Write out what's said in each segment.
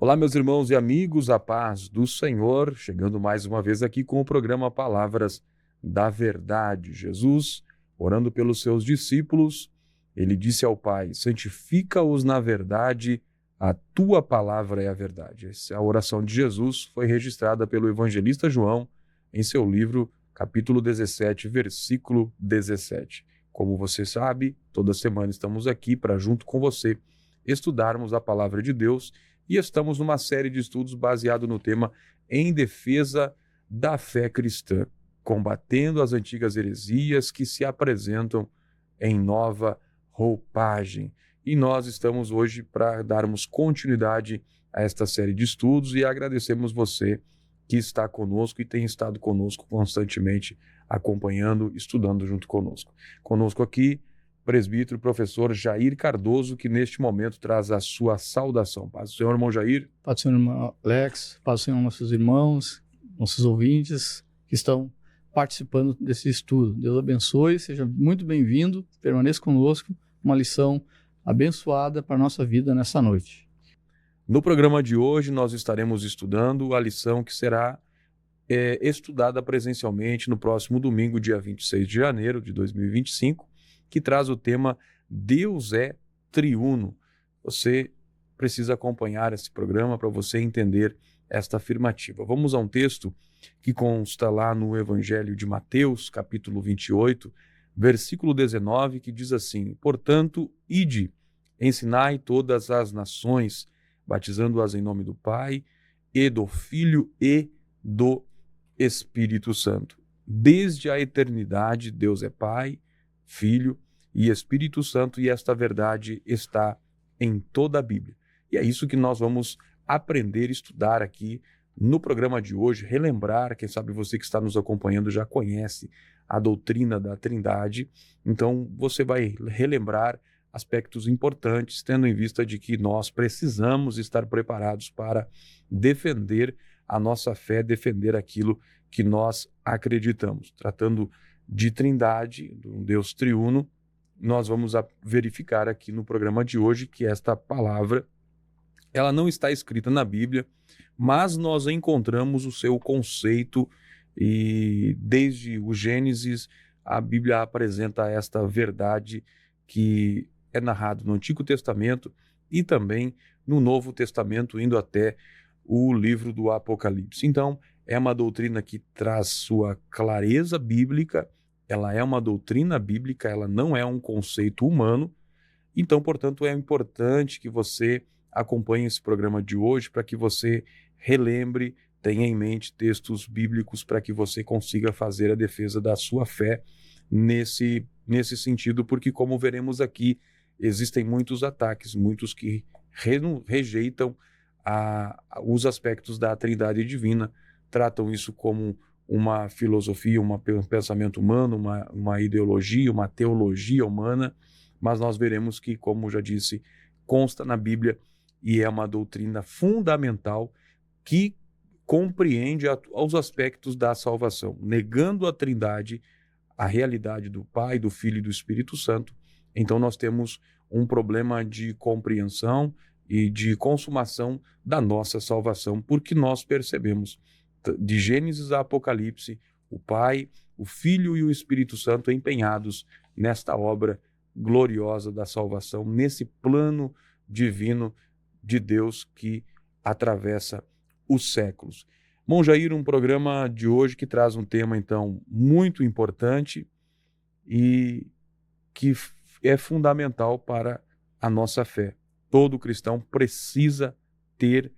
Olá, meus irmãos e amigos, a paz do Senhor, chegando mais uma vez aqui com o programa Palavras da Verdade. Jesus, orando pelos seus discípulos, ele disse ao Pai: santifica-os na verdade, a tua palavra é a verdade. Essa oração de Jesus foi registrada pelo evangelista João em seu livro, capítulo 17, versículo 17. Como você sabe, toda semana estamos aqui para, junto com você, estudarmos a palavra de Deus. E estamos numa série de estudos baseado no tema Em Defesa da Fé Cristã, combatendo as antigas heresias que se apresentam em nova roupagem. E nós estamos hoje para darmos continuidade a esta série de estudos e agradecemos você que está conosco e tem estado conosco constantemente, acompanhando, estudando junto conosco. Conosco aqui, presbítero professor Jair Cardoso, que neste momento traz a sua saudação. Paz do Senhor, irmão Jair. Paz do Senhor, irmão Alex. Paz do Senhor, nossos irmãos, nossos ouvintes que estão participando desse estudo. Deus abençoe, seja muito bem-vindo, permaneça conosco, uma lição abençoada para a nossa vida nessa noite. No programa de hoje nós estaremos estudando a lição que será estudada presencialmente no próximo domingo, dia 26 de janeiro de 2025, que traz o tema Deus é triuno. Você precisa acompanhar esse programa para você entender esta afirmativa. Vamos a um texto que consta lá no Evangelho de Mateus, capítulo 28, versículo 19, que diz assim: portanto, ide, ensinai todas as nações, batizando-as em nome do Pai, e do Filho e do Espírito Santo. Desde a eternidade, Deus é Pai, Filho e Espírito Santo, e esta verdade está em toda a Bíblia. E é isso que nós vamos aprender e estudar aqui no programa de hoje, relembrar, quem sabe você que está nos acompanhando já conhece a doutrina da Trindade, então você vai relembrar aspectos importantes, tendo em vista de que nós precisamos estar preparados para defender a nossa fé, defender aquilo que nós acreditamos. Tratando de Trindade, de um Deus triuno, nós vamos verificar aqui no programa de hoje que esta palavra, ela não está escrita na Bíblia, mas nós encontramos o seu conceito e desde o Gênesis a Bíblia apresenta esta verdade que é narrado no Antigo Testamento e também no Novo Testamento, indo até o livro do Apocalipse. Então, é uma doutrina que traz sua clareza bíblica, ela é uma doutrina bíblica, ela não é um conceito humano. Então, portanto, é importante que você acompanhe esse programa de hoje para que você relembre, tenha em mente textos bíblicos para que você consiga fazer a defesa da sua fé nesse sentido, porque, como veremos aqui, existem muitos ataques, muitos que rejeitam os aspectos da Trindade divina, tratam isso como uma filosofia, um pensamento humano, uma ideologia, uma teologia humana, mas nós veremos que, como já disse, consta na Bíblia e é uma doutrina fundamental que compreende os aspectos da salvação, negando a Trindade, a realidade do Pai, do Filho e do Espírito Santo. Então nós temos um problema de compreensão e de consumação da nossa salvação, porque nós percebemos de Gênesis a Apocalipse, o Pai, o Filho e o Espírito Santo empenhados nesta obra gloriosa da salvação, nesse plano divino de Deus que atravessa os séculos. Bom, Jair, um programa de hoje que traz um tema, então, muito importante e que é fundamental para a nossa fé. Todo cristão precisa ter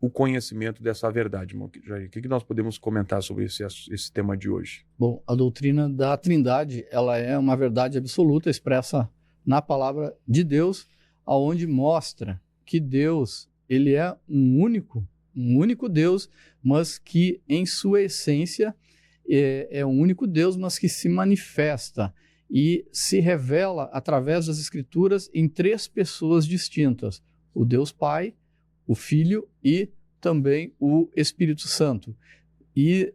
o conhecimento dessa verdade, irmão Jair. O que nós podemos comentar sobre esse tema de hoje? Bom, a doutrina da Trindade, ela é uma verdade absoluta expressa na palavra de Deus, aonde mostra que Deus, ele é um único Deus, mas que em sua essência é um único Deus, mas que se manifesta e se revela através das Escrituras em três pessoas distintas: o Deus Pai, o Filho e também o Espírito Santo. E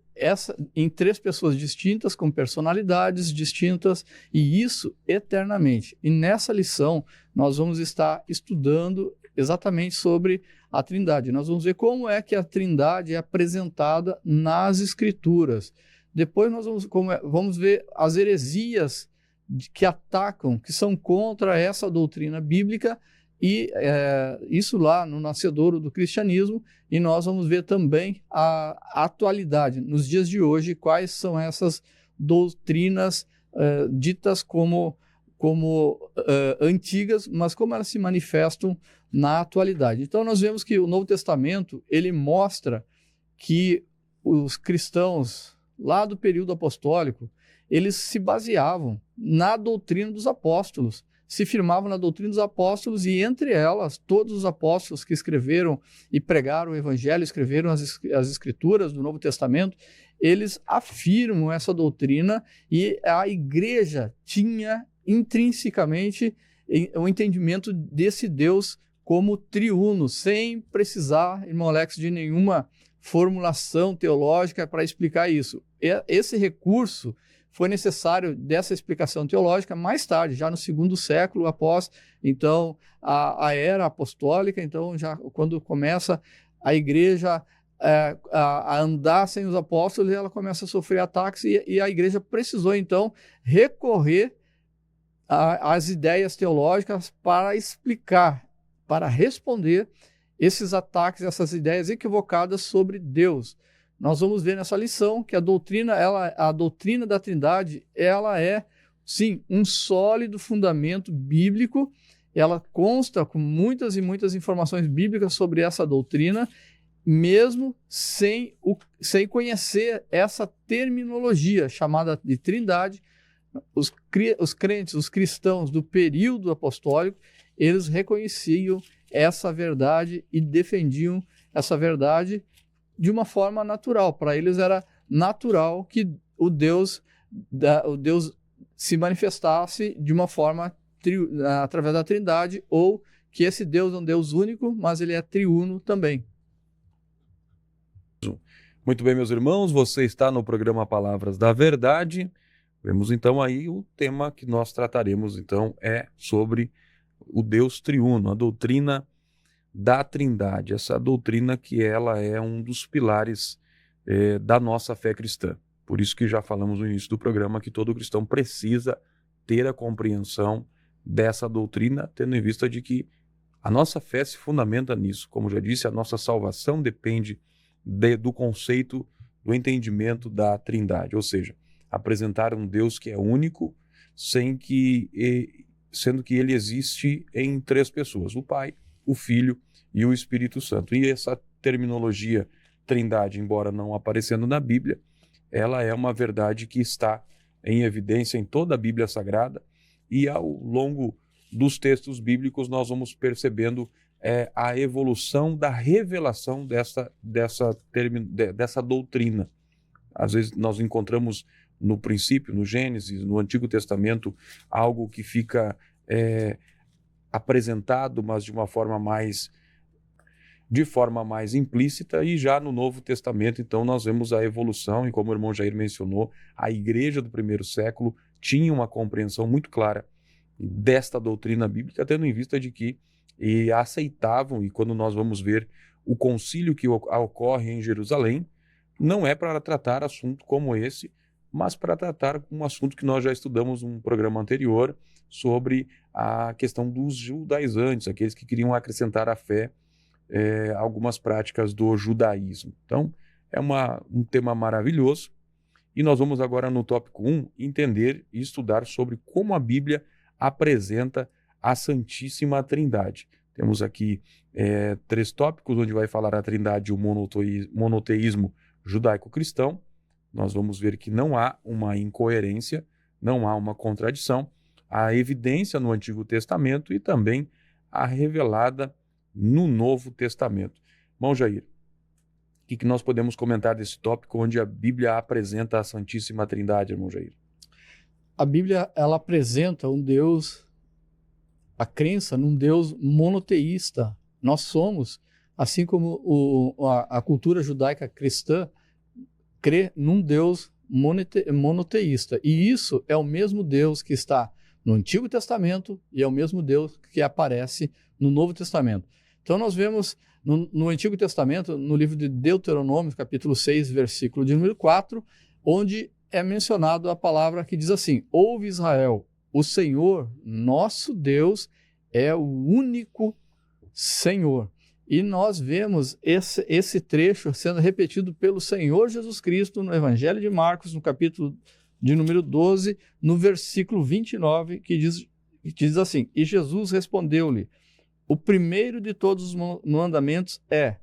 em três pessoas distintas, com personalidades distintas, e isso eternamente. E nessa lição nós vamos estar estudando exatamente sobre a Trindade. Nós vamos ver como é que a Trindade é apresentada nas Escrituras. Depois nós vamos ver as heresias que atacam, que são contra essa doutrina bíblica, e isso lá no nascedouro do cristianismo, e nós vamos ver também a atualidade, nos dias de hoje, quais são essas doutrinas ditas como antigas, mas como elas se manifestam na atualidade. Então nós vemos que o Novo Testamento, ele mostra que os cristãos lá do período apostólico, eles se baseavam na doutrina dos apóstolos, se firmavam na doutrina dos apóstolos, e entre elas, todos os apóstolos que escreveram e pregaram o evangelho, escreveram as escrituras do Novo Testamento, eles afirmam essa doutrina, e a igreja tinha intrinsecamente o entendimento desse Deus como triuno, sem precisar, irmão Alex, de nenhuma formulação teológica para explicar isso. Esse recurso foi necessário dessa explicação teológica mais tarde, já no segundo século após, então, a era apostólica. Então, já quando começa a igreja a andar sem os apóstolos, ela começa a sofrer ataques, e a igreja precisou, então, recorrer às ideias teológicas para explicar, para responder esses ataques, essas ideias equivocadas sobre Deus. Nós vamos ver nessa lição que a doutrina da Trindade, ela é, sim, um sólido fundamento bíblico. Ela consta com muitas e muitas informações bíblicas sobre essa doutrina, mesmo sem conhecer essa terminologia chamada de Trindade. Os crentes, os cristãos do período apostólico, eles reconheciam essa verdade e defendiam essa verdade de uma forma natural. Para eles era natural que o Deus se manifestasse de uma forma através da Trindade, ou que esse Deus é um Deus único, mas ele é triuno também. Muito bem, meus irmãos, você está no programa Palavras da Verdade. Vemos então aí o tema que nós trataremos, então, é sobre o Deus triuno, a doutrina da Trindade, essa doutrina que ela é um dos pilares da nossa fé cristã. Por isso que já falamos no início do programa que todo cristão precisa ter a compreensão dessa doutrina, tendo em vista de que a nossa fé se fundamenta nisso. Como já disse, a nossa salvação depende do conceito, do entendimento da Trindade, ou seja, apresentar um Deus que é único, sendo que ele existe em três pessoas: o Pai, o Filho e o Espírito Santo. E essa terminologia Trindade, embora não aparecendo na Bíblia, ela é uma verdade que está em evidência em toda a Bíblia Sagrada, e ao longo dos textos bíblicos nós vamos percebendo a evolução da revelação dessa doutrina. Às vezes nós encontramos no princípio, no Gênesis, no Antigo Testamento, algo que fica apresentado, mas de forma mais implícita, e já no Novo Testamento, então, nós vemos a evolução, e como o irmão Jair mencionou, a igreja do primeiro século tinha uma compreensão muito clara desta doutrina bíblica, tendo em vista de que aceitavam, e quando nós vamos ver o concílio que ocorre em Jerusalém, não é para tratar assunto como esse, mas para tratar um assunto que nós já estudamos num programa anterior, sobre a questão dos judaizantes, aqueles que queriam acrescentar à fé algumas práticas do judaísmo. Então, é um tema maravilhoso, e nós vamos agora no tópico 1 entender e estudar sobre como a Bíblia apresenta a Santíssima Trindade. Temos aqui 3 tópicos, onde vai falar a Trindade e o monoteísmo judaico-cristão. Nós vamos ver que não há uma incoerência, não há uma contradição, há evidência no Antigo Testamento e também a revelada no Novo Testamento. Irmão Jair, o que nós podemos comentar desse tópico onde a Bíblia apresenta a Santíssima Trindade, irmão Jair? A Bíblia, ela apresenta um Deus, a crença num Deus monoteísta. Nós somos, assim como a cultura judaica cristã, crê num Deus monoteísta. E isso é o mesmo Deus que está no Antigo Testamento e é o mesmo Deus que aparece no Novo Testamento. Então nós vemos no Antigo Testamento, no livro de Deuteronômio, capítulo 6, versículo de número 4, onde é mencionado a palavra que diz assim: ouve Israel, o Senhor, nosso Deus, é o único Senhor. E nós vemos esse trecho sendo repetido pelo Senhor Jesus Cristo no Evangelho de Marcos, no capítulo de número 12, no versículo 29, que diz assim: e Jesus respondeu-lhe: o primeiro de todos os mandamentos é: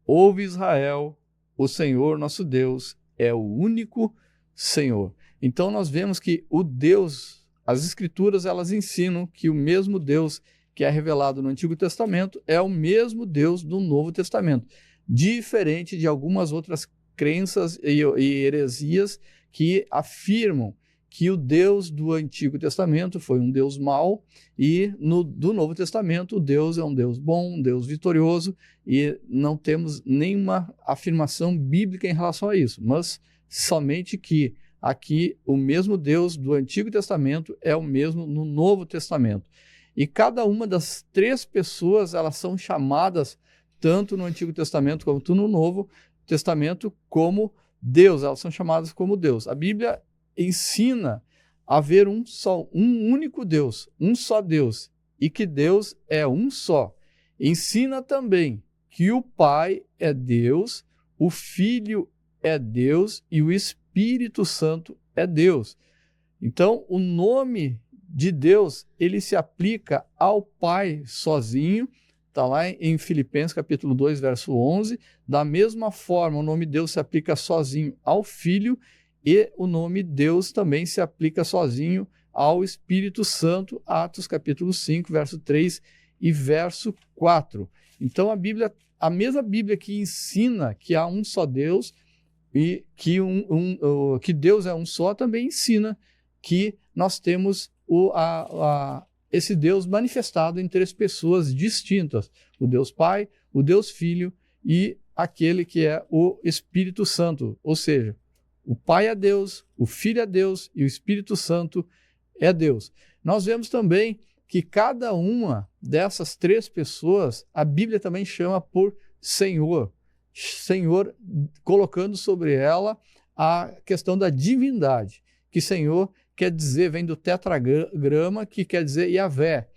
ouve Israel, o Senhor nosso Deus é o único Senhor. Então nós vemos que o Deus, as Escrituras, elas ensinam que o mesmo Deus que é revelado no Antigo Testamento é o mesmo Deus do Novo Testamento, diferente de algumas outras crenças e heresias que afirmam que o Deus do Antigo Testamento foi um Deus mau e do Novo Testamento o Deus é um Deus bom, um Deus vitorioso, e não temos nenhuma afirmação bíblica em relação a isso, mas somente que aqui o mesmo Deus do Antigo Testamento é o mesmo no Novo Testamento. E cada uma das três pessoas, elas são chamadas, tanto no Antigo Testamento quanto no Novo Testamento, como Deus. Elas são chamadas como Deus. A Bíblia ensina a haver um único Deus, um só Deus, e que Deus é um só. Ensina também que o Pai é Deus, o Filho é Deus e o Espírito Santo é Deus. Então, o nome de Deus, ele se aplica ao Pai sozinho, está lá em Filipenses capítulo 2, verso 11. Da mesma forma, o nome Deus se aplica sozinho ao Filho, e o nome Deus também se aplica sozinho ao Espírito Santo, Atos capítulo 5, verso 3 e verso 4. Então a mesma Bíblia que ensina que há um só Deus e que Deus é um só, também ensina que nós temos esse Deus manifestado em três pessoas distintas: o Deus Pai, o Deus Filho e aquele que é o Espírito Santo. Ou seja, o Pai é Deus, o Filho é Deus e o Espírito Santo é Deus. Nós vemos também que cada uma dessas três pessoas, a Bíblia também chama por Senhor. Senhor, colocando sobre ela a questão da divindade, que Senhor quer dizer, vem do tetragrama, que quer dizer Yahvé.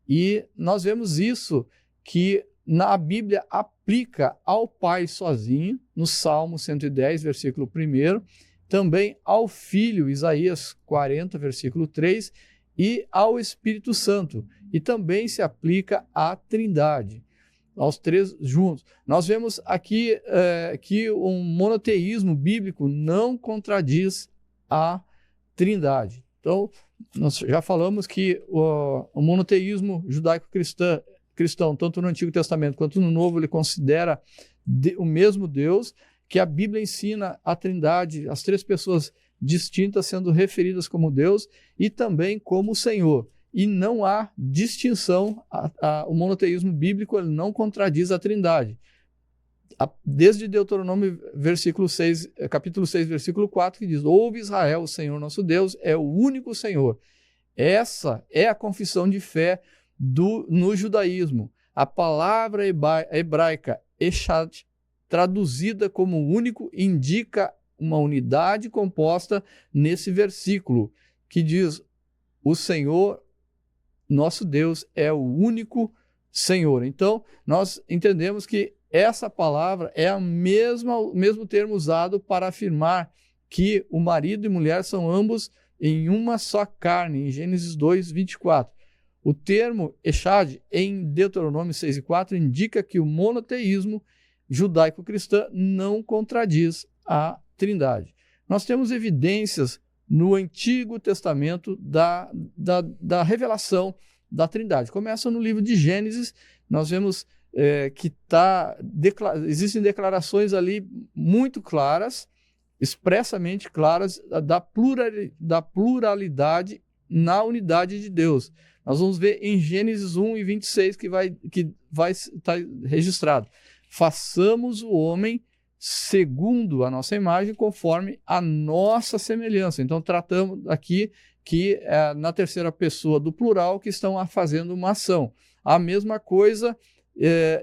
E nós vemos isso que na Bíblia aplica ao Pai sozinho, no Salmo 110, versículo 1, também ao Filho, Isaías 40, versículo 3, e ao Espírito Santo. E também se aplica à Trindade, aos três juntos. Nós vemos aqui que o monoteísmo bíblico não contradiz a Trindade. Então, nós já falamos que o monoteísmo judaico-cristão, tanto no Antigo Testamento quanto no Novo, ele considera o mesmo Deus, que a Bíblia ensina a Trindade, as três pessoas distintas sendo referidas como Deus e também como Senhor. E não há distinção, o monoteísmo bíblico ele não contradiz a Trindade. Desde Deuteronômio capítulo 6, versículo 4, que diz: ouve Israel, o Senhor nosso Deus é o único Senhor. Essa é a confissão de fé no judaísmo. A palavra hebraica Echad, traduzida como único, indica uma unidade composta nesse versículo, que diz: o Senhor nosso Deus é o único Senhor. Então, nós entendemos que essa palavra é o mesmo termo usado para afirmar que o marido e mulher são ambos em uma só carne, em Gênesis 2, 24. O termo Echad, em Deuteronômio 6 e 4, indica que o monoteísmo judaico-cristão não contradiz a Trindade. Nós temos evidências no Antigo Testamento da revelação da Trindade. Começa no livro de Gênesis, nós vemos que existem declarações ali muito claras, expressamente claras, da pluralidade na unidade de Deus. Nós vamos ver em Gênesis 1 e 26 que vai estar registrado: façamos o homem segundo a nossa imagem, conforme a nossa semelhança. Então, tratamos aqui que na terceira pessoa do plural que estão fazendo uma ação. A mesma coisa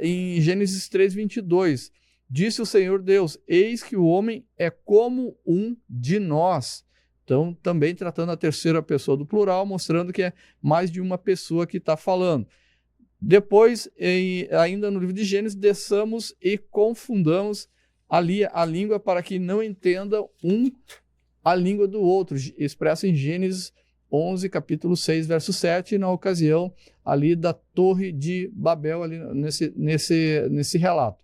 em Gênesis 3:22, disse o Senhor Deus, eis que o homem é como um de nós. Então, também tratando a terceira pessoa do plural, mostrando que é mais de uma pessoa que está falando. Depois, ainda no livro de Gênesis, desçamos e confundamos ali a língua para que não entenda a língua do outro, expressa em Gênesis 11, capítulo 6, verso 7, na ocasião ali da Torre de Babel, ali nesse relato.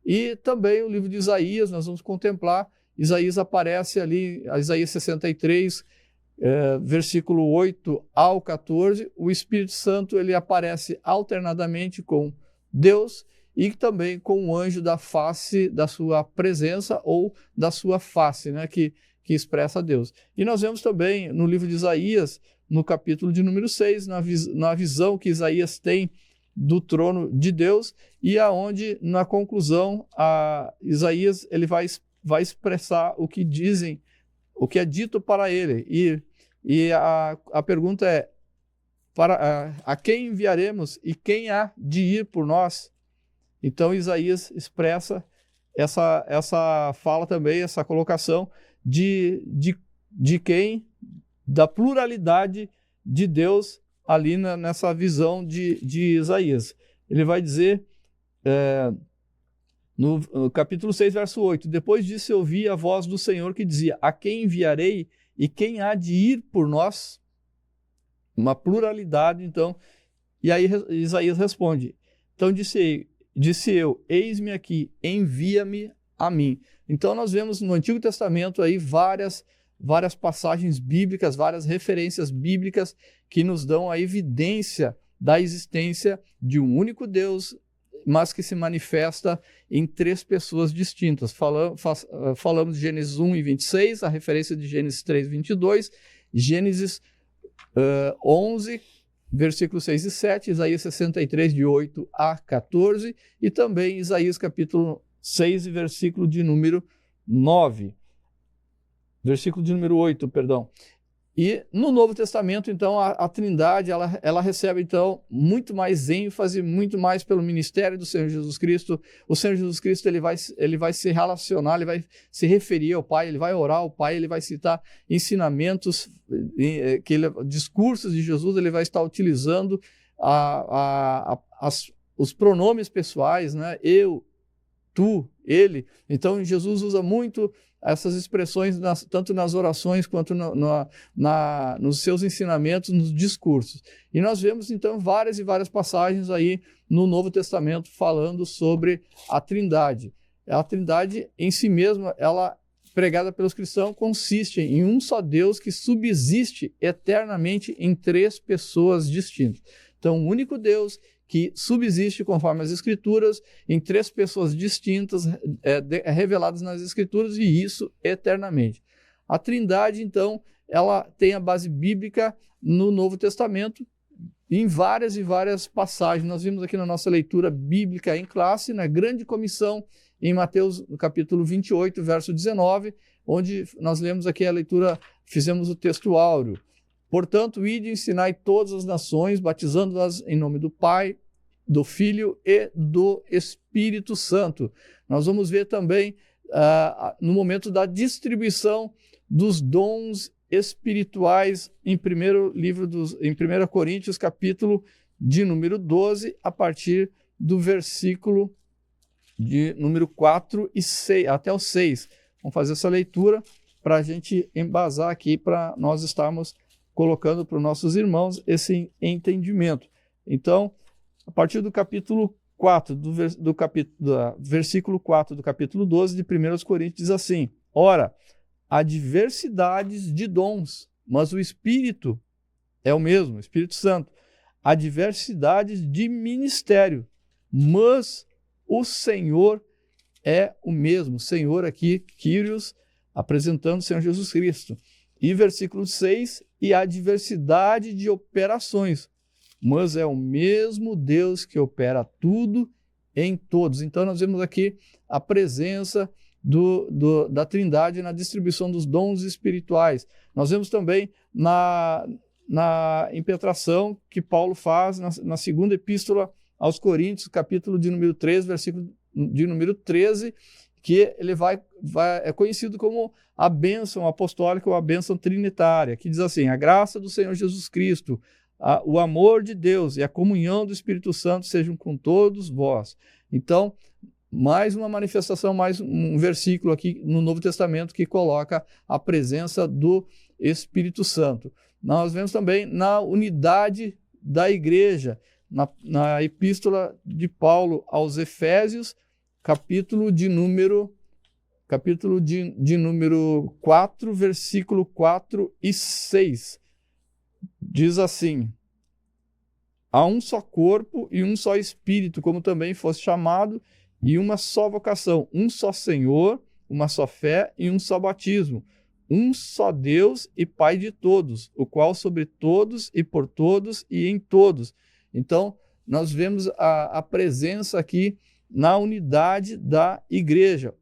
E também o livro de Isaías, nós vamos contemplar, Isaías aparece ali, Isaías 63, versículo 8 ao 14, o Espírito Santo ele aparece alternadamente com Deus e também com o anjo da face da sua presença ou da sua face, né, que expressa Deus. E nós vemos também no livro de Isaías, no capítulo de número 6, na visão que Isaías tem do trono de Deus, e aonde, na conclusão, Isaías ele vai expressar o que dizem, o que é dito para ele. E a pergunta é, a quem enviaremos e quem há de ir por nós? Então Isaías expressa essa fala também, essa colocação de quem, da pluralidade de Deus ali nessa visão de Isaías. Ele vai dizer no capítulo 6, verso 8, depois disso eu ouvi a voz do Senhor que dizia, a quem enviarei e quem há de ir por nós? Uma pluralidade, então. E aí Isaías responde, então disse eu, eis-me aqui, envia-me a mim. Então nós vemos no Antigo Testamento aí várias passagens bíblicas, várias referências bíblicas que nos dão a evidência da existência de um único Deus, mas que se manifesta em três pessoas distintas. Falamos de Gênesis 1 e 26, a referência de Gênesis 3, 22, Gênesis 11, versículos 6 e 7, Isaías 63, de 8 a 14, e também Isaías capítulo 6 e versículo de número 9. Versículo de número 8, perdão. E no Novo Testamento, então, a Trindade, ela recebe, então, muito mais ênfase, muito mais pelo ministério do Senhor Jesus Cristo. O Senhor Jesus Cristo, ele vai se relacionar, ele vai se referir ao Pai, ele vai orar ao Pai, ele vai citar ensinamentos, discursos de Jesus, ele vai estar utilizando os pronomes pessoais, né? Eu, tu, ele. Então, Jesus usa muito essas expressões, tanto nas orações quanto nos seus ensinamentos, nos discursos. E nós vemos, então, várias e várias passagens aí no Novo Testamento falando sobre a Trindade. A Trindade, em si mesma, ela, pregada pelos cristãos, consiste em um só Deus que subsiste eternamente em três pessoas distintas. Então, um único Deus que subsiste, conforme as Escrituras, em três pessoas distintas, reveladas nas Escrituras, e isso eternamente. A Trindade, então, ela tem a base bíblica no Novo Testamento, em várias e várias passagens. Nós vimos aqui na nossa leitura bíblica em classe, na Grande Comissão, em Mateus, no capítulo 28, verso 19, onde nós lemos aqui a leitura, fizemos o texto áureo. Portanto, ide e ensinai todas as nações, batizando-as em nome do Pai, do Filho e do Espírito Santo. Nós vamos ver também, no momento da distribuição dos dons espirituais, em 1 Coríntios, capítulo de número 12, a partir do versículo de número 4 e 6, até o 6. Vamos fazer essa leitura para a gente embasar aqui, para nós estarmos colocando para os nossos irmãos esse entendimento. Então, a partir do capítulo 4, versículo 4 do capítulo 12 de 1 Coríntios, diz assim, ora, há diversidades de dons, mas o Espírito é o mesmo, o Espírito Santo. Há diversidades de ministério, mas o Senhor é o mesmo. O Senhor aqui, Kyrios, apresentando o Senhor Jesus Cristo. E versículo 6, e há diversidade de operações, mas é o mesmo Deus que opera tudo em todos. Então nós vemos aqui a presença da Trindade na distribuição dos dons espirituais. Nós vemos também na impetração que Paulo faz na segunda epístola aos Coríntios, capítulo de número 3, versículo de número 13, que ele é conhecido como a bênção apostólica ou a bênção trinitária, que diz assim: a graça do Senhor Jesus Cristo, o amor de Deus e a comunhão do Espírito Santo sejam com todos vós. Então, mais uma manifestação, mais um versículo aqui no Novo Testamento que coloca a presença do Espírito Santo. Nós vemos também na unidade da igreja, na epístola de Paulo aos Efésios, capítulo de número 4, versículo 4 e 6. Diz assim: há um só corpo e um só espírito, como também fosse chamado, e uma só vocação, um só Senhor, uma só fé e um só batismo, um só Deus e Pai de todos, o qual sobre todos e por todos e em todos. Então, nós vemos a presença aqui na unidade da igreja,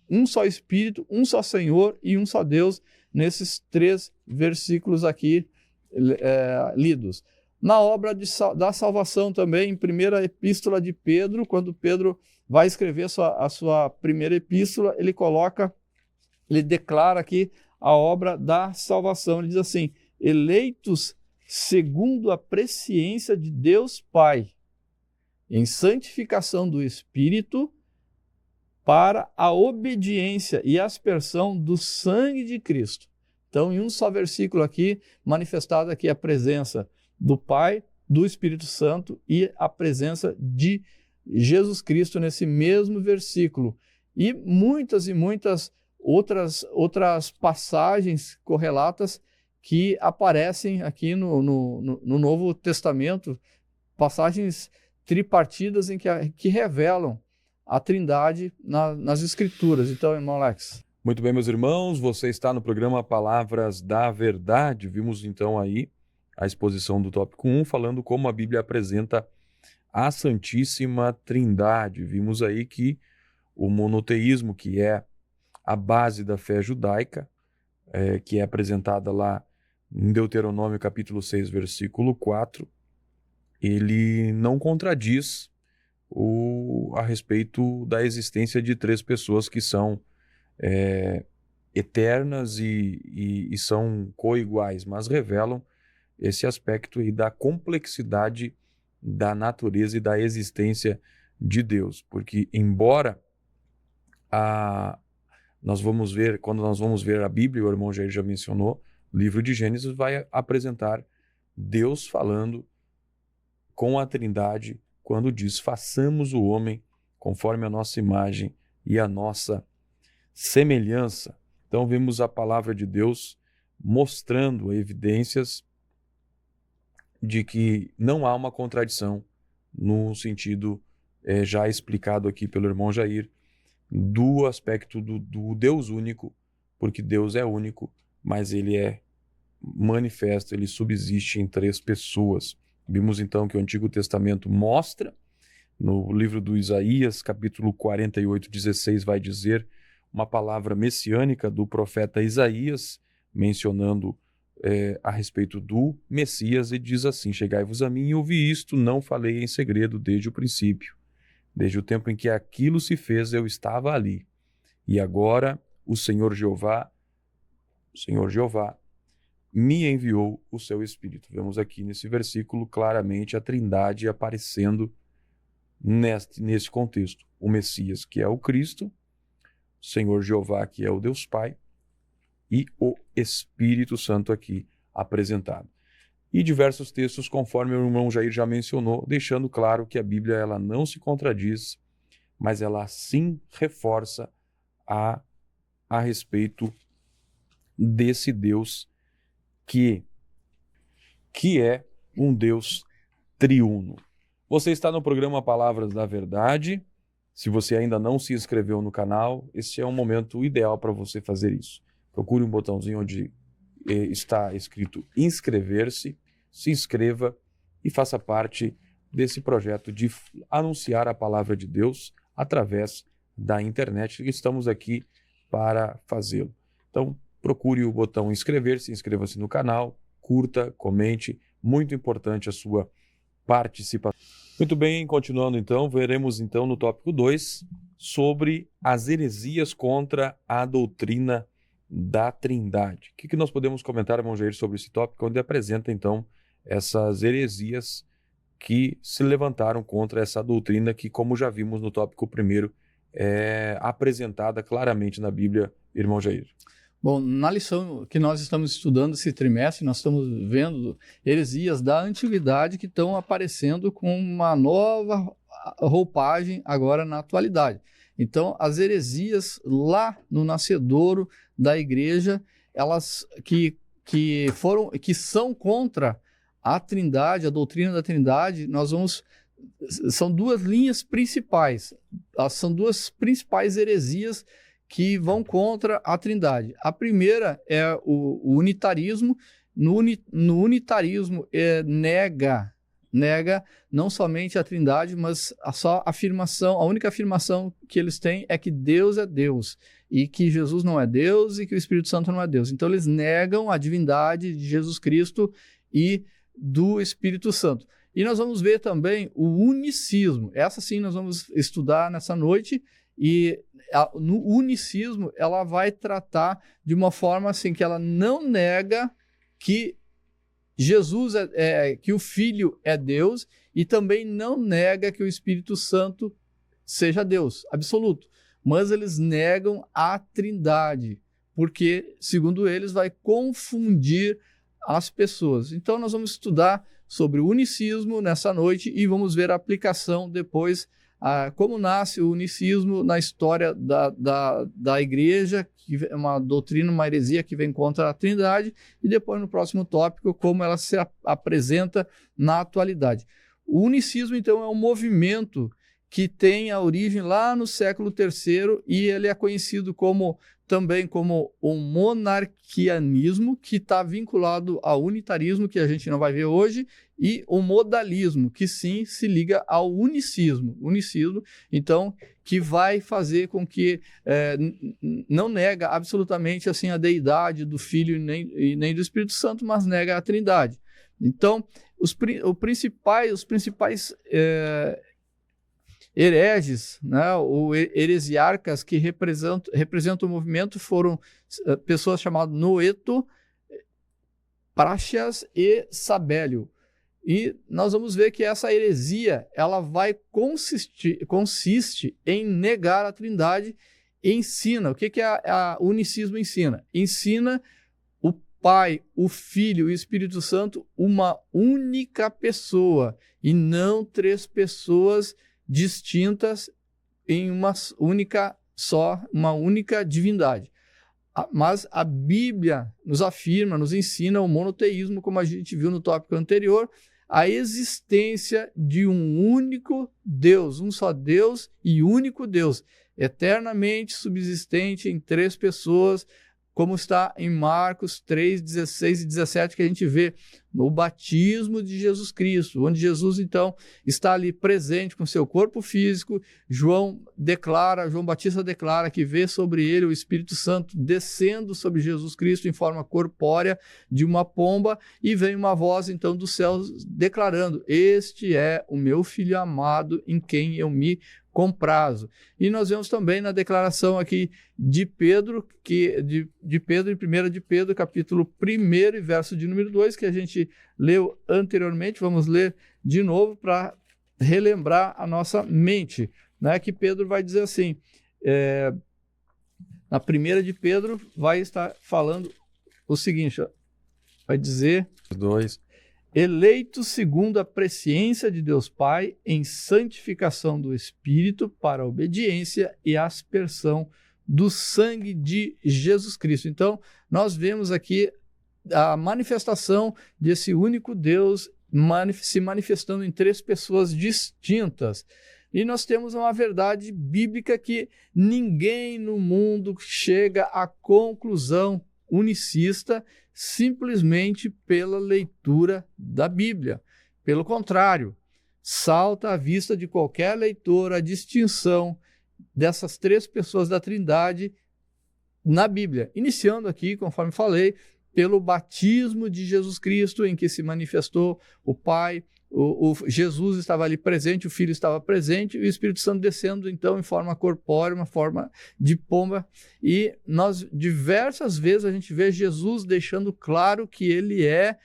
um só Espírito, um só Senhor e um só Deus, nesses 3 versículos aqui lidos. Na obra da salvação também, em primeira epístola de Pedro, quando Pedro vai escrever a sua primeira epístola, ele declara aqui a obra da salvação. Ele diz assim: eleitos segundo a presciência de Deus Pai, em santificação do Espírito, para a obediência e aspersão do sangue de Cristo. Então, em um só versículo aqui, manifestada aqui a presença do Pai, do Espírito Santo e a presença de Jesus Cristo nesse mesmo versículo. E muitas outras passagens correlatas que aparecem aqui no Novo Testamento, passagens tripartidas que revelam a Trindade nas Escrituras. Então, irmão Alex. Muito bem, meus irmãos, você está no programa Palavras da Verdade. Vimos então aí a exposição do tópico 1, falando como a Bíblia apresenta a Santíssima Trindade. Vimos aí que o monoteísmo, que é a base da fé judaica, que é apresentada lá em Deuteronômio capítulo 6, versículo 4, ele não contradiz a respeito da existência de 3 pessoas que são eternas e são coiguais, mas revelam esse aspecto aí da complexidade da natureza e da existência de Deus, porque embora quando nós vamos ver a Bíblia, o irmão Jair já mencionou, o livro de Gênesis vai apresentar Deus falando com a Trindade quando diz: façamos o homem conforme a nossa imagem e a nossa semelhança. Então vemos a palavra de Deus mostrando evidências de que não há uma contradição no sentido já explicado aqui pelo irmão Jair, do aspecto do Deus único, porque Deus é único, mas ele é manifesto, ele subsiste em 3 pessoas. Vimos então que o Antigo Testamento mostra, no livro do Isaías, capítulo 48, 16, vai dizer uma palavra messiânica do profeta Isaías, mencionando a respeito do Messias, e diz assim: chegai-vos a mim e ouvi isto, não falei em segredo desde o princípio. Desde o tempo em que aquilo se fez, eu estava ali. E agora o Senhor Jeová me enviou o seu Espírito. Vemos aqui nesse versículo claramente a Trindade aparecendo nesse contexto. O Messias, que é o Cristo, o Senhor Jeová, que é o Deus Pai, e o Espírito Santo aqui apresentado. E diversos textos, conforme o irmão Jair já mencionou, deixando claro que a Bíblia ela não se contradiz, mas ela sim reforça a respeito desse Deus que é um Deus triuno. Você está no programa Palavras da Verdade. Se você ainda não se inscreveu no canal, esse é um momento ideal para você fazer isso. Procure um botãozinho onde está escrito inscrever-se, se inscreva e faça parte desse projeto de anunciar a palavra de Deus através da internet. Estamos aqui para fazê-lo. Então, procure o botão inscrever-se, inscreva-se no canal, curta, comente. Muito importante a sua participação. Muito bem, continuando então, veremos então no tópico 2 sobre as heresias contra a doutrina da Trindade. O que nós podemos comentar, irmão Jair, sobre esse tópico, onde apresenta então essas heresias que se levantaram contra essa doutrina que, como já vimos no tópico 1, é apresentada claramente na Bíblia, irmão Jair. Bom, na lição que nós estamos estudando esse trimestre, nós estamos vendo heresias da antiguidade que estão aparecendo com uma nova roupagem agora na atualidade. Então, as heresias lá no nascedouro da igreja, elas que são contra a Trindade, a doutrina da Trindade, são duas linhas principais, são duas principais heresias que vão contra a Trindade. A primeira é o unitarismo. No unitarismo nega não somente a Trindade, mas a única afirmação que eles têm é que Deus é Deus e que Jesus não é Deus e que o Espírito Santo não é Deus. Então eles negam a divindade de Jesus Cristo e do Espírito Santo. E nós vamos ver também o unicismo. Essa sim nós vamos estudar nessa noite. E no unicismo ela vai tratar de uma forma assim que ela não nega que Jesus que o Filho é Deus e também não nega que o Espírito Santo seja Deus absoluto, mas eles negam a Trindade, porque segundo eles vai confundir as pessoas. Então nós vamos estudar sobre o unicismo nessa noite e vamos ver a aplicação depois, como nasce o unicismo na história da igreja, que é uma doutrina, uma heresia que vem contra a Trindade, e depois no próximo tópico, como ela se apresenta na atualidade. O unicismo, então, é um movimento que tem a origem lá no século III e ele é conhecido também como o monarquianismo, que está vinculado ao unitarismo, que a gente não vai ver hoje, e o modalismo, que sim se liga ao unicismo, então, que vai fazer com que não nega absolutamente assim a deidade do Filho e nem do Espírito Santo, mas nega a Trindade. Então, os principais hereges, né, ou heresiarcas que representam o movimento foram pessoas chamadas Noeto, Práxias e Sabélio. E nós vamos ver que essa heresia ela consiste em negar a Trindade e ensina. O que o unicismo ensina? Ensina o Pai, o Filho e o Espírito Santo uma única pessoa e não três pessoas distintas em uma única divindade. Mas a Bíblia nos ensina o monoteísmo, como a gente viu no tópico anterior, a existência de um único Deus, um só Deus e único Deus, eternamente subsistente em três pessoas, como está em Marcos 3, 16 e 17, que a gente vê no batismo de Jesus Cristo, onde Jesus, então, está ali presente com seu corpo físico. João Batista declara que vê sobre ele o Espírito Santo descendo sobre Jesus Cristo em forma corpórea de uma pomba, e vem uma voz, então, dos céus declarando: este é o meu Filho amado, em quem eu me comprazo. E nós vemos também na declaração aqui de Pedro, de Pedro, em 1 de Pedro, capítulo 1 e verso de número 2, que a gente leu anteriormente. Vamos ler de novo para relembrar a nossa mente, né? Que Pedro vai dizer assim, na 1 de Pedro vai estar falando o seguinte, vai dizer: 2. Eleitos segundo a presciência de Deus Pai, em santificação do Espírito, para a obediência e aspersão do sangue de Jesus Cristo. Então, nós vemos aqui a manifestação desse único Deus se manifestando em três pessoas distintas. E nós temos uma verdade bíblica que ninguém no mundo chega à conclusão unicista simplesmente pela leitura da Bíblia. Pelo contrário, salta à vista de qualquer leitor a distinção dessas três pessoas da Trindade na Bíblia, iniciando aqui, conforme falei, pelo batismo de Jesus Cristo, em que se manifestou o Pai, Jesus estava ali presente, o Filho estava presente, e o Espírito Santo descendo, então, em forma corpórea, uma forma de pomba. E nós, diversas vezes, a gente vê Jesus deixando claro que ele é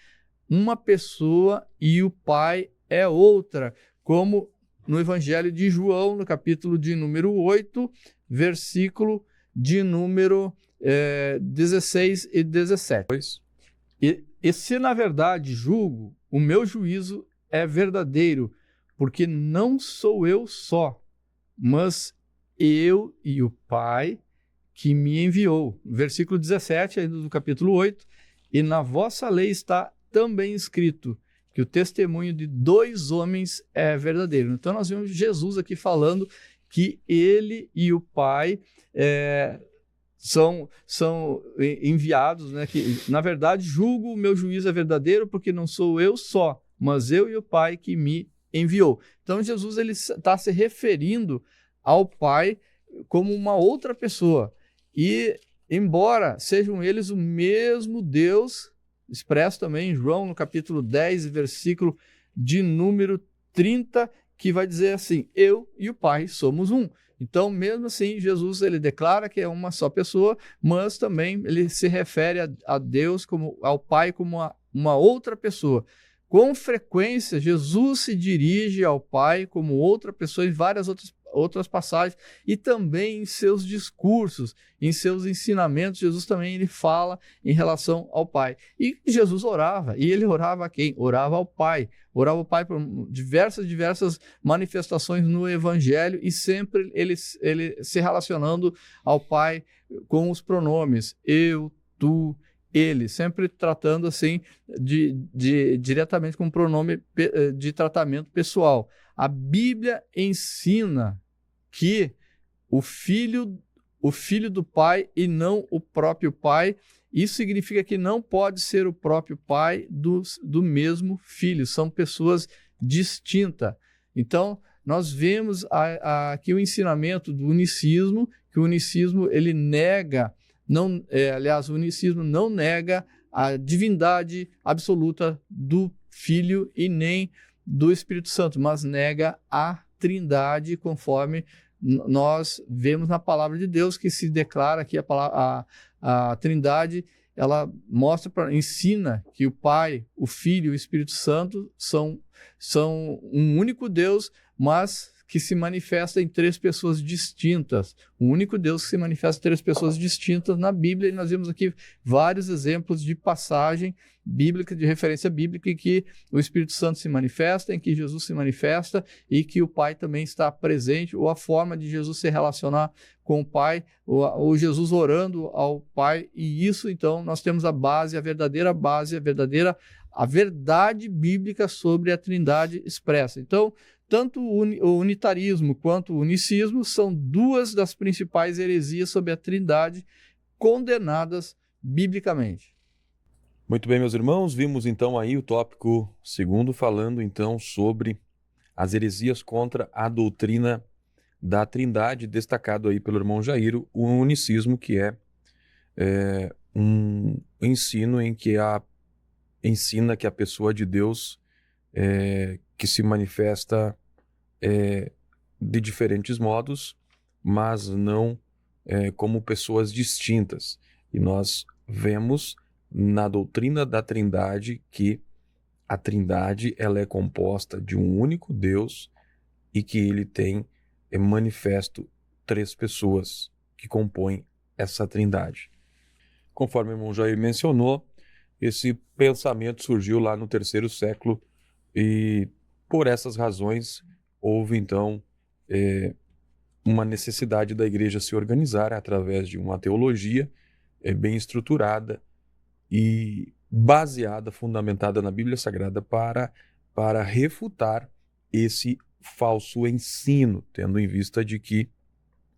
uma pessoa e o Pai é outra, como no Evangelho de João, no capítulo de número 8, versículo de número 16 e 17. E se, na verdade, julgo, o meu juízo é verdadeiro, porque não sou eu só, mas eu e o Pai que me enviou. Versículo 17, ainda do capítulo 8, e na vossa lei está também escrito que o testemunho de 2 homens é verdadeiro. Então nós vemos Jesus aqui falando que ele e o Pai são enviados, né? Que, na verdade, julgo o meu juízo é verdadeiro, porque não sou eu só, mas eu e o Pai que me enviou. Então Jesus ele está se referindo ao Pai como uma outra pessoa. E embora sejam eles o mesmo Deus, expresso também em João, no capítulo 10, versículo de número 30, que vai dizer assim: eu e o Pai somos um. Então, mesmo assim, Jesus ele declara que é uma só pessoa, mas também ele se refere a Deus, ao Pai, como uma outra pessoa. Com frequência, Jesus se dirige ao Pai como outra pessoa em várias outras passagens, e também em seus discursos, em seus ensinamentos, Jesus também ele fala em relação ao Pai. E Jesus orava, e ele orava a quem? Orava ao Pai. Orava ao Pai por diversas manifestações no Evangelho, e sempre ele se relacionando ao Pai com os pronomes eu, tu, ele, sempre tratando assim diretamente com pronome de tratamento pessoal. A Bíblia ensina que o filho do Pai e não o próprio Pai. Isso significa que não pode ser o próprio Pai do mesmo filho. São pessoas distintas. Então, nós vemos aqui o ensinamento do unicismo, que o unicismo ele nega, o unicismo não nega a divindade absoluta do Filho e nem do Espírito Santo, mas nega a Trindade, conforme nós vemos na palavra de Deus, que se declara que a Trindade, ela ensina que o Pai, o Filho e o Espírito Santo são um único Deus, mas que se manifesta em 3 pessoas distintas. O único Deus que se manifesta em 3 pessoas distintas na Bíblia, e nós vemos aqui vários exemplos de passagem bíblica, de referência bíblica, em que o Espírito Santo se manifesta, em que Jesus se manifesta, e que o Pai também está presente, ou a forma de Jesus se relacionar com o Pai, ou Jesus orando ao Pai, e isso, então, nós temos a verdade bíblica sobre a Trindade expressa. Então, tanto o unitarismo quanto o unicismo são 2 das principais heresias sobre a Trindade condenadas biblicamente. Muito bem, meus irmãos, vimos então aí o tópico 2º, falando então sobre as heresias contra a doutrina da Trindade, destacado aí pelo irmão Jairo, o unicismo, que é um ensino em que ensina que a pessoa de Deus que se manifesta de diferentes modos, mas não como pessoas distintas. E nós vemos na doutrina da Trindade que a Trindade ela é composta de um único Deus e que ele tem manifesto 3 pessoas que compõem essa Trindade. Conforme o irmão Jair mencionou, esse pensamento surgiu lá no 3º século, e por essas razões houve então uma necessidade da igreja se organizar através de uma teologia bem estruturada e baseada, fundamentada na Bíblia Sagrada, para refutar esse falso ensino, tendo em vista de que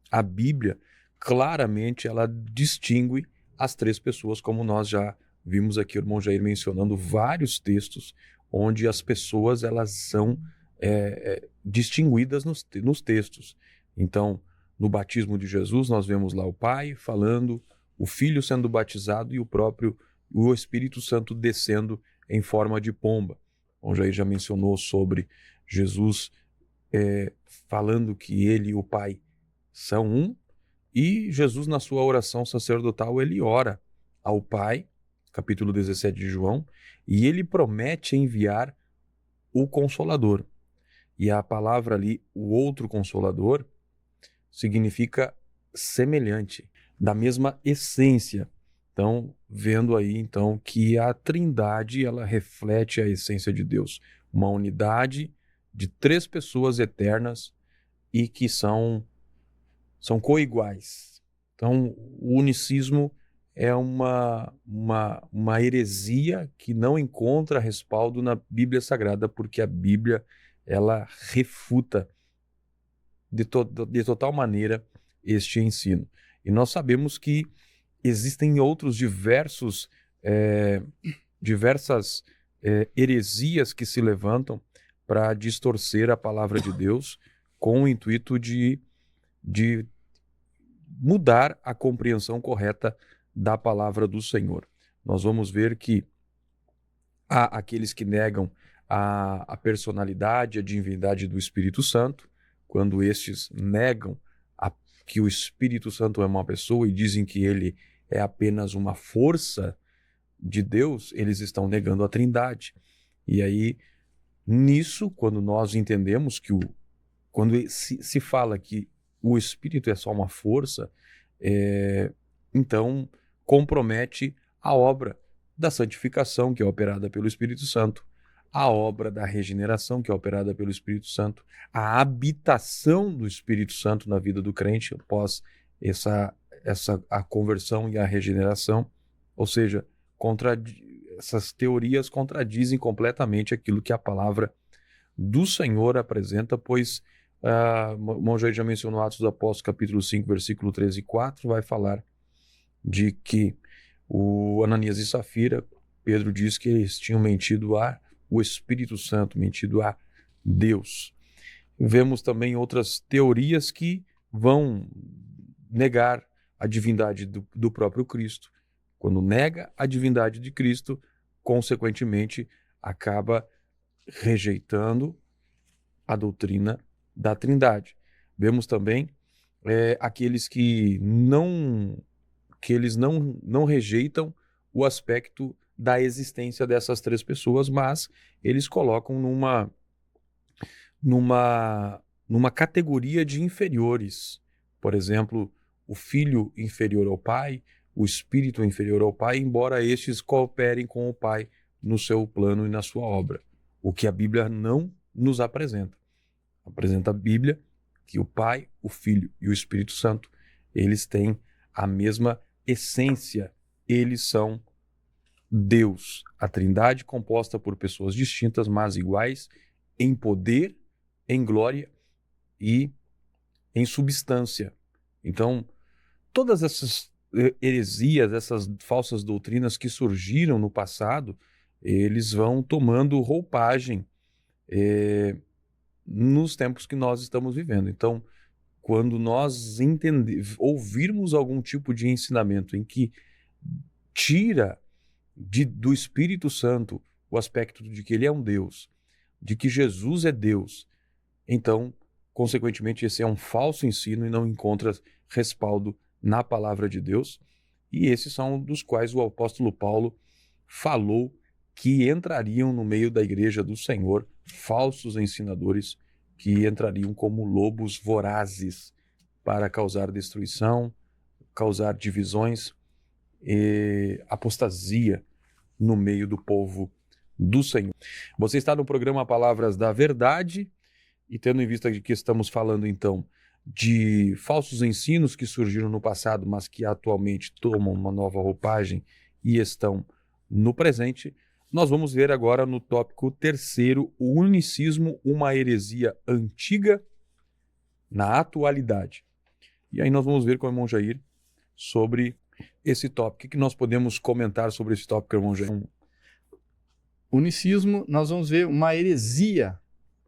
a Bíblia claramente ela distingue as 3 pessoas, como nós já vimos aqui o irmão Jair mencionando vários textos onde as pessoas elas são distinguidas nos textos. Então, no batismo de Jesus, nós vemos lá o Pai falando, o Filho sendo batizado e o Espírito Santo descendo em forma de pomba. O Jair já mencionou sobre Jesus falando que ele e o Pai são um, e Jesus, na sua oração sacerdotal, ele ora ao Pai, capítulo 17 de João, e ele promete enviar o Consolador. E a palavra ali, o outro Consolador, significa semelhante, da mesma essência. Então, vendo aí então que a Trindade, ela reflete a essência de Deus, uma unidade de 3 pessoas eternas e que são coiguais. Então, o unicismo é uma heresia que não encontra respaldo na Bíblia Sagrada, porque a Bíblia ela refuta de total maneira este ensino. E nós sabemos que existem outros diversas heresias que se levantam para distorcer a palavra de Deus com o intuito de mudar a compreensão correta da palavra do Senhor. Nós vamos ver que há aqueles que negam a personalidade, a divindade do Espírito Santo, quando estes negam que o Espírito Santo é uma pessoa e dizem que ele é apenas uma força de Deus, eles estão negando a Trindade. E aí, nisso, quando nós entendemos que quando se fala que o Espírito é só uma força, então compromete a obra da santificação, que é operada pelo Espírito Santo, a obra da regeneração, que é operada pelo Espírito Santo, a habitação do Espírito Santo na vida do crente após a conversão e a regeneração. Ou seja, essas teorias contradizem completamente aquilo que a palavra do Senhor apresenta, pois o irmão Jair já mencionou Atos dos Apóstolos, capítulo 5, versículo 13 e 4, vai falar de que o Ananias e Safira, Pedro diz que eles tinham mentido o Espírito Santo, mentido a Deus. Vemos também outras teorias que vão negar a divindade do próprio Cristo. Quando nega a divindade de Cristo, consequentemente, acaba rejeitando a doutrina da Trindade. Vemos também aqueles que eles não rejeitam o aspecto da existência dessas 3 pessoas, mas eles colocam numa categoria de inferiores. Por exemplo, o Filho inferior ao Pai, o Espírito inferior ao Pai, embora estes cooperem com o Pai no seu plano e na sua obra. O que a Bíblia não nos apresenta. Apresenta a Bíblia que o Pai, o Filho e o Espírito Santo, eles têm a mesma essência. Eles são Deus, a Trindade composta por pessoas distintas, mas iguais em poder, em glória e em substância. Então, todas essas heresias, essas falsas doutrinas que surgiram no passado, eles vão tomando roupagem nos tempos que nós estamos vivendo. Então, quando nós ouvirmos algum tipo de ensinamento em que tira do Espírito Santo o aspecto de que ele é um Deus, de que Jesus é Deus, então, consequentemente, esse é um falso ensino e não encontra respaldo na palavra de Deus. E esses são dos quais o apóstolo Paulo falou que entrariam no meio da igreja do Senhor falsos ensinadores que entrariam como lobos vorazes para causar destruição, causar divisões e apostasia no meio do povo do Senhor. Você está no programa Palavras da Verdade e tendo em vista de que estamos falando então de falsos ensinos que surgiram no passado, mas que atualmente tomam uma nova roupagem e estão no presente, nós vamos ver agora no tópico 3º, o unicismo, uma heresia antiga na atualidade. E aí nós vamos ver com o irmão Jair sobre esse tópico. O que nós podemos comentar sobre esse tópico, irmão Jair? Unicismo, nós vamos ver uma heresia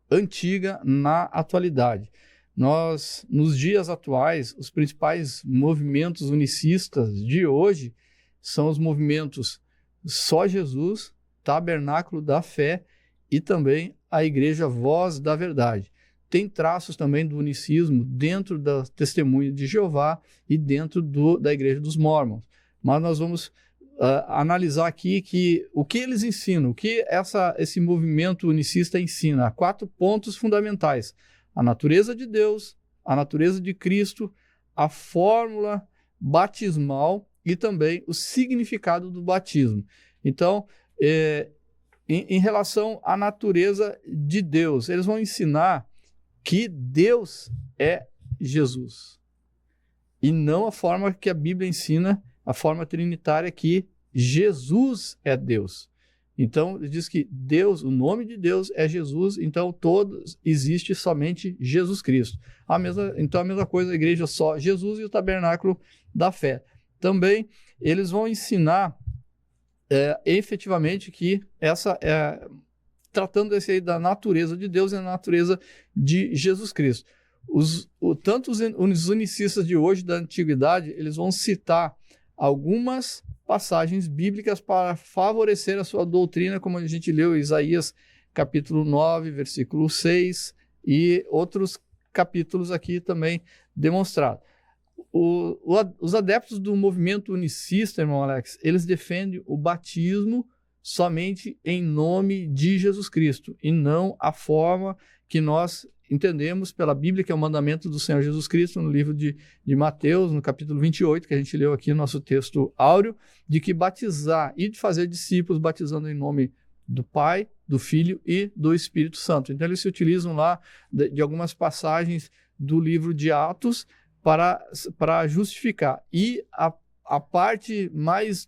antiga na atualidade. Nós, nos dias atuais, os principais movimentos unicistas de hoje são os movimentos Só Jesus, Tabernáculo da Fé e também a Igreja Voz da Verdade. Tem traços também do unicismo dentro da Testemunha de Jeová e dentro da Igreja dos Mórmons. Mas nós vamos analisar aqui o que eles ensinam, o que esse movimento unicista ensina. Há 4 pontos fundamentais: a natureza de Deus, a natureza de Cristo, a fórmula batismal e também o significado do batismo. Então, em relação à natureza de Deus, eles vão ensinar que Deus é Jesus. E não a forma que a Bíblia ensina, a forma trinitária, que Jesus é Deus. Então, ele diz que Deus, o nome de Deus é Jesus, então existe somente Jesus Cristo. Então, a mesma coisa, a igreja só Jesus e o tabernáculo da fé. Também, eles vão ensinar efetivamente que tratando-se aí da natureza de Deus e da natureza de Jesus Cristo. Tanto os unicistas de hoje, da antiguidade, eles vão citar algumas passagens bíblicas para favorecer a sua doutrina, como a gente leu em Isaías capítulo 9, versículo 6, e outros capítulos aqui também demonstrados. Os adeptos do movimento unicista, irmão Alex, eles defendem o batismo somente em nome de Jesus Cristo, e não a forma que nós entendemos pela Bíblia, que é o mandamento do Senhor Jesus Cristo, no livro de Mateus, no capítulo 28, que a gente leu aqui no nosso texto áureo, de que batizar e de fazer discípulos, batizando em nome do Pai, do Filho e do Espírito Santo. Então, eles se utilizam lá de algumas passagens do livro de Atos para justificar. E a parte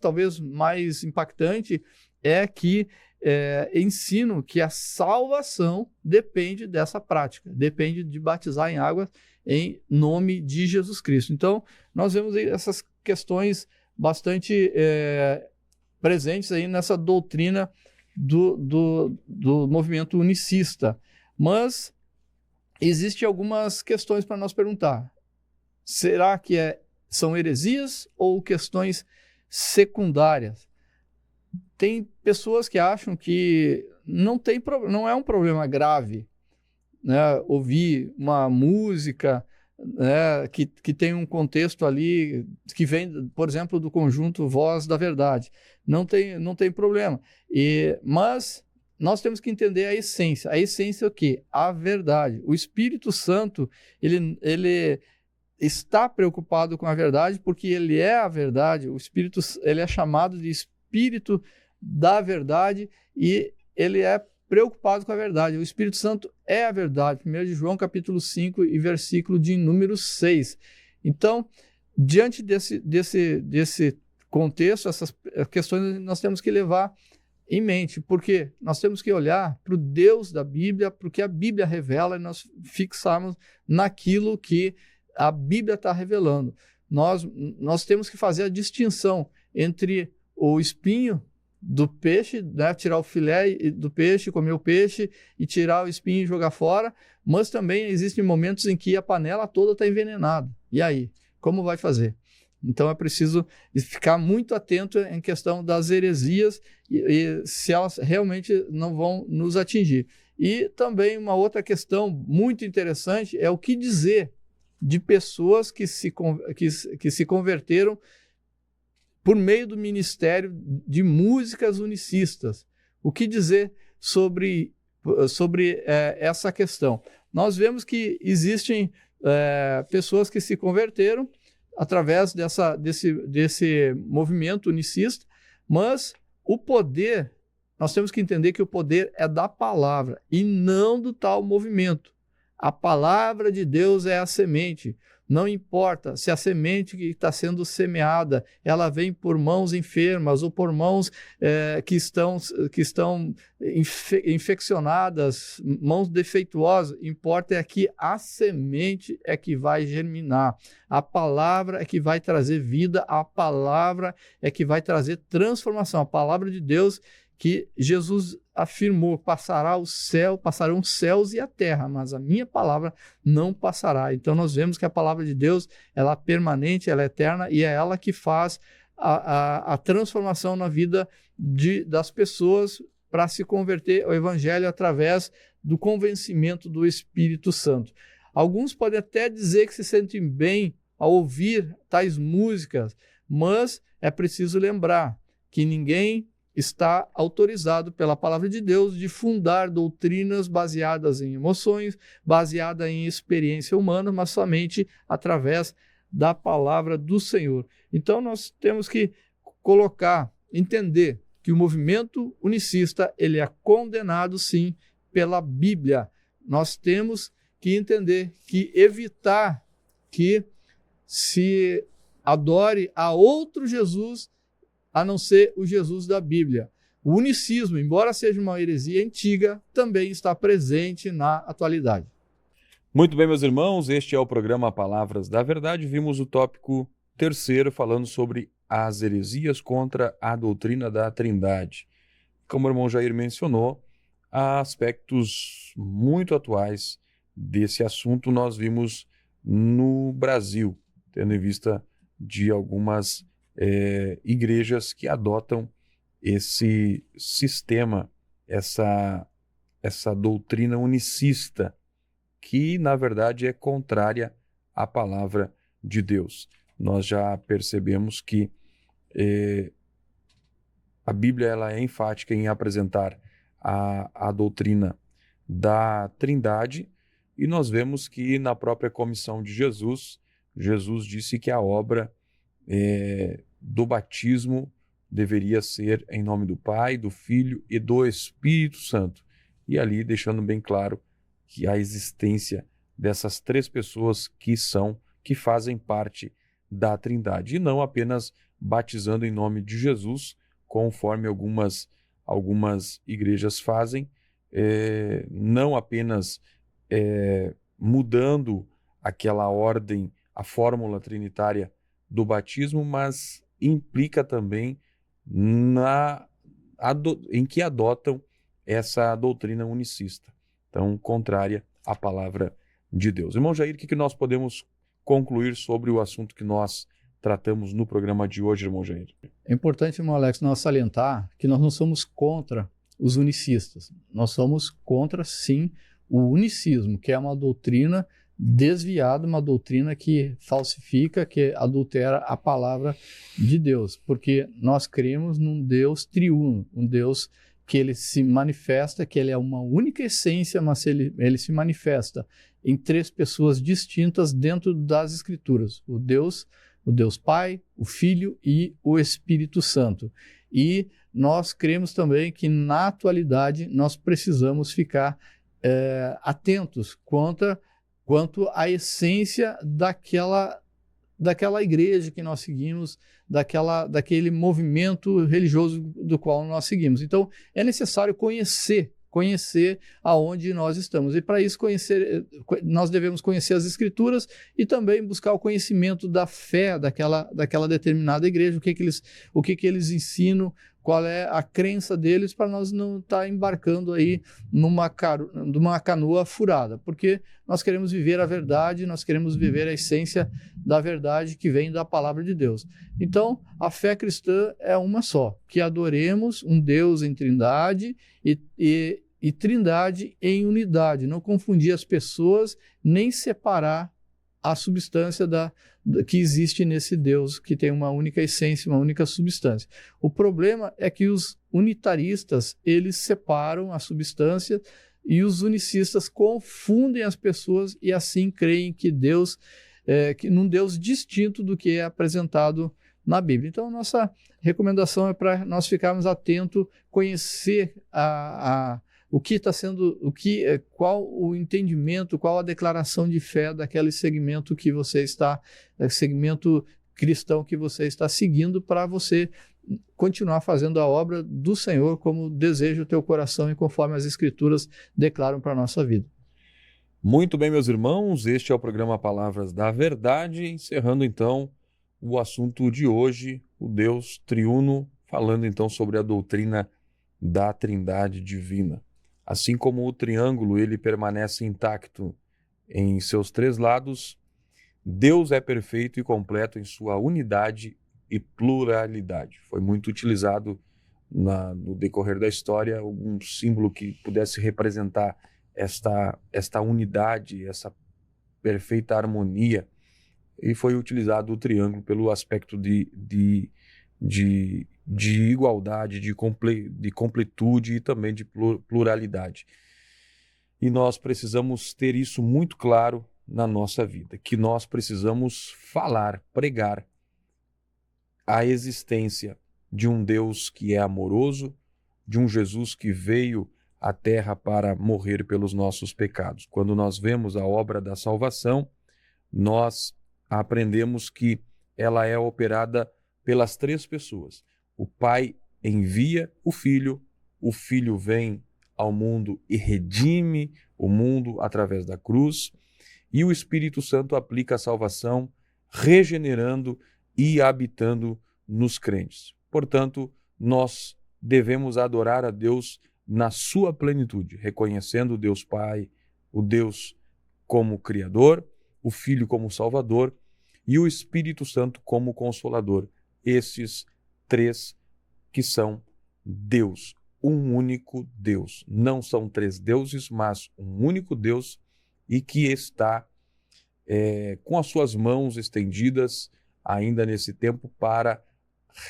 talvez mais impactante é que ensino que a salvação depende dessa prática, depende de batizar em água em nome de Jesus Cristo. Então, nós vemos aí essas questões bastante presentes aí nessa doutrina do movimento unicista. Mas existem algumas questões para nós perguntar. Será que são heresias ou questões secundárias? Tem pessoas que acham que não é um problema grave, né, ouvir uma música, né, que tem um contexto ali que vem, por exemplo, do conjunto Voz da Verdade. Não tem problema. Mas nós temos que entender a essência. A essência é o quê? A verdade. O Espírito Santo, ele está preocupado com a verdade porque ele é a verdade. O Espírito, ele é chamado de Espírito da verdade e ele é preocupado com a verdade. O Espírito Santo é a verdade. 1 de João, capítulo 5 e versículo de número 6. Então, diante desse contexto, essas questões nós temos que levar em mente, porque nós temos que olhar para o Deus da Bíblia, para o que a Bíblia revela e nós fixarmos naquilo que a Bíblia está revelando. Nós temos que fazer a distinção entre o espinho do peixe, né, tirar o filé do peixe, comer o peixe e tirar o espinho e jogar fora, mas também existem momentos em que a panela toda está envenenada. E aí? Como vai fazer? Então é preciso ficar muito atento em questão das heresias e se elas realmente não vão nos atingir. E também uma outra questão muito interessante é o que dizer de pessoas que se converteram por meio do ministério de músicas unicistas. O que dizer sobre essa questão? Nós vemos que existem pessoas que se converteram através desse movimento unicista, mas o poder, nós temos que entender que o poder é da palavra e não do tal movimento. A palavra de Deus é a semente. Não importa se a semente que está sendo semeada, ela vem por mãos enfermas ou por mãos que estão infeccionadas, mãos defeituosas. Importa é que a semente é que vai germinar. A palavra é que vai trazer vida, a palavra é que vai trazer transformação. A palavra de Deus que Jesus afirmou, passarão os céus e a terra, mas a minha palavra não passará. Então nós vemos que a palavra de Deus, ela é permanente, ela é eterna e é ela que faz a transformação na vida das pessoas para se converter ao Evangelho através do convencimento do Espírito Santo. Alguns podem até dizer que se sentem bem ao ouvir tais músicas, mas é preciso lembrar que ninguém está autorizado pela palavra de Deus de fundar doutrinas baseadas em emoções, baseadas em experiência humana, mas somente através da palavra do Senhor. Então nós temos que entender que o movimento unicista ele é condenado sim pela Bíblia. Nós temos que entender que evitar que se adore a outro Jesus a não ser o Jesus da Bíblia. O unicismo, embora seja uma heresia antiga, também está presente na atualidade. Muito bem, meus irmãos, este é o programa Palavras da Verdade. Vimos o tópico 3º falando sobre as heresias contra a doutrina da Trindade. Como o irmão Jair mencionou, há aspectos muito atuais desse assunto nós vimos no Brasil, tendo em vista de algumas igrejas que adotam esse sistema, essa doutrina unicista, que na verdade é contrária à palavra de Deus. Nós já percebemos que a Bíblia ela é enfática em apresentar a doutrina da Trindade, e nós vemos que na própria comissão de Jesus disse que a obra do batismo deveria ser em nome do Pai, do Filho e do Espírito Santo. E ali deixando bem claro que a existência dessas 3 pessoas que fazem parte da Trindade, e não apenas batizando em nome de Jesus, conforme algumas igrejas fazem, não apenas mudando aquela ordem, a fórmula trinitária do batismo, mas implica também em que adotam essa doutrina unicista, então contrária à palavra de Deus. Irmão Jair, o que nós podemos concluir sobre o assunto que nós tratamos no programa de hoje, irmão Jair? É importante, irmão Alex, nós salientar que nós não somos contra os unicistas. Nós somos contra, sim, o unicismo, que é uma doutrina desviada, uma doutrina que falsifica, que adultera a palavra de Deus, porque nós cremos num Deus triuno, um Deus que ele se manifesta, que ele é uma única essência, mas ele se manifesta em 3 pessoas distintas dentro das Escrituras: o Deus Pai, o Filho e o Espírito Santo. E nós cremos também que na atualidade nós precisamos ficar atentos quanto à essência daquela igreja que nós seguimos, daquele movimento religioso do qual nós seguimos. Então, é necessário conhecer aonde nós estamos. E para isso nós devemos conhecer as Escrituras e também buscar o conhecimento da fé daquela determinada igreja, o que eles ensinam, qual é a crença deles, para nós não estar embarcando aí numa canoa furada, porque nós queremos viver a verdade, nós queremos viver a essência da verdade que vem da palavra de Deus. Então, a fé cristã é uma só, que adoremos um Deus em trindade e trindade em unidade, não confundir as pessoas, nem separar a substância que existe nesse Deus, que tem uma única essência, uma única substância. O problema é que os unitaristas, eles separam a substância, e os unicistas confundem as pessoas e assim creem que Deus, num Deus distinto do que é apresentado na Bíblia. Então, nossa recomendação é para nós ficarmos atentos, conhecer o que está sendo, qual o entendimento, qual a declaração de fé daquele segmento que você está, segmento cristão que você está seguindo, para você continuar fazendo a obra do Senhor como deseja o teu coração e conforme as Escrituras declaram para a nossa vida. Muito bem, meus irmãos, este é o programa Palavras da Verdade, encerrando então o assunto de hoje, o Deus triuno, falando então sobre a doutrina da Trindade divina. Assim como o triângulo ele permanece intacto em seus 3 lados, Deus é perfeito e completo em sua unidade e pluralidade. Foi muito utilizado no decorrer da história, algum símbolo que pudesse representar esta unidade, essa perfeita harmonia, e foi utilizado o triângulo pelo aspecto de igualdade, de completude e também de pluralidade. E nós precisamos ter isso muito claro na nossa vida, que nós precisamos falar, pregar a existência de um Deus que é amoroso, de um Jesus que veio à terra para morrer pelos nossos pecados. Quando nós vemos a obra da salvação, nós aprendemos que ela é operada pelas três pessoas. O Pai envia o Filho vem ao mundo e redime o mundo através da cruz, e o Espírito Santo aplica a salvação, regenerando e habitando nos crentes. Portanto, nós devemos adorar a Deus na sua plenitude, reconhecendo o Deus Pai, o Deus como Criador, o Filho como Salvador e o Espírito Santo como Consolador. Esses três que são Deus, um único Deus. Não são três deuses, mas um único Deus, e que está com as suas mãos estendidas ainda nesse tempo para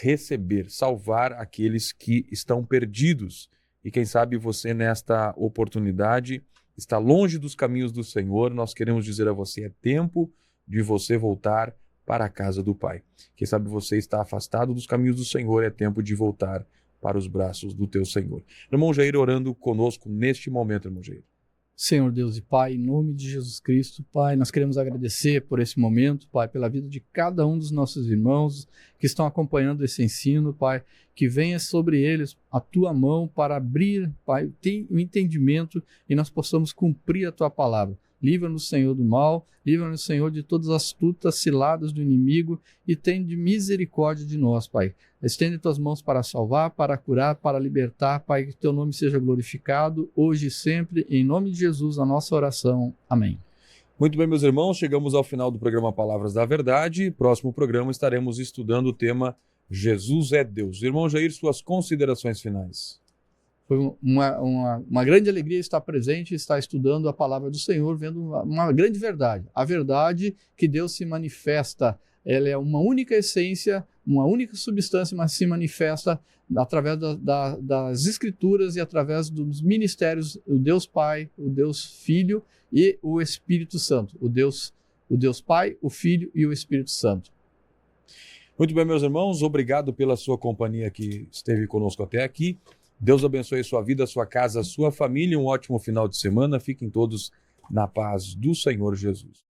receber, salvar aqueles que estão perdidos. E quem sabe você, nesta oportunidade, está longe dos caminhos do Senhor. Nós queremos dizer a você, é tempo de você voltar para a casa do Pai. Quem sabe você está afastado dos caminhos do Senhor, é tempo de voltar para os braços do teu Senhor. Irmão Jair, orando conosco neste momento, irmão Jair. Senhor Deus e Pai, em nome de Jesus Cristo, Pai, nós queremos agradecer por esse momento, Pai, pela vida de cada um dos nossos irmãos que estão acompanhando esse ensino, Pai, que venha sobre eles a Tua mão para abrir, Pai, o entendimento e nós possamos cumprir a Tua palavra. Livra-nos, Senhor, do mal, livra-nos, Senhor, de todas as astutas ciladas do inimigo e tem de misericórdia de nós, Pai. Estende tuas mãos para salvar, para curar, para libertar, Pai, que teu nome seja glorificado, hoje e sempre, em nome de Jesus, a nossa oração. Amém. Muito bem, meus irmãos, chegamos ao final do programa Palavras da Verdade. Próximo programa estaremos estudando o tema Jesus é Deus. Irmão Jair, suas considerações finais. Foi uma grande alegria estar presente, estar estudando a palavra do Senhor, vendo uma grande verdade. A verdade que Deus se manifesta, ela é uma única essência, uma única substância, mas se manifesta através das Escrituras e através dos ministérios, o Deus Pai, o Deus Filho e o Espírito Santo. O Deus Pai, o Filho e o Espírito Santo. Muito bem, meus irmãos, obrigado pela sua companhia que esteve conosco até aqui. Deus abençoe a sua vida, a sua casa, a sua família. Um ótimo final de semana. Fiquem todos na paz do Senhor Jesus.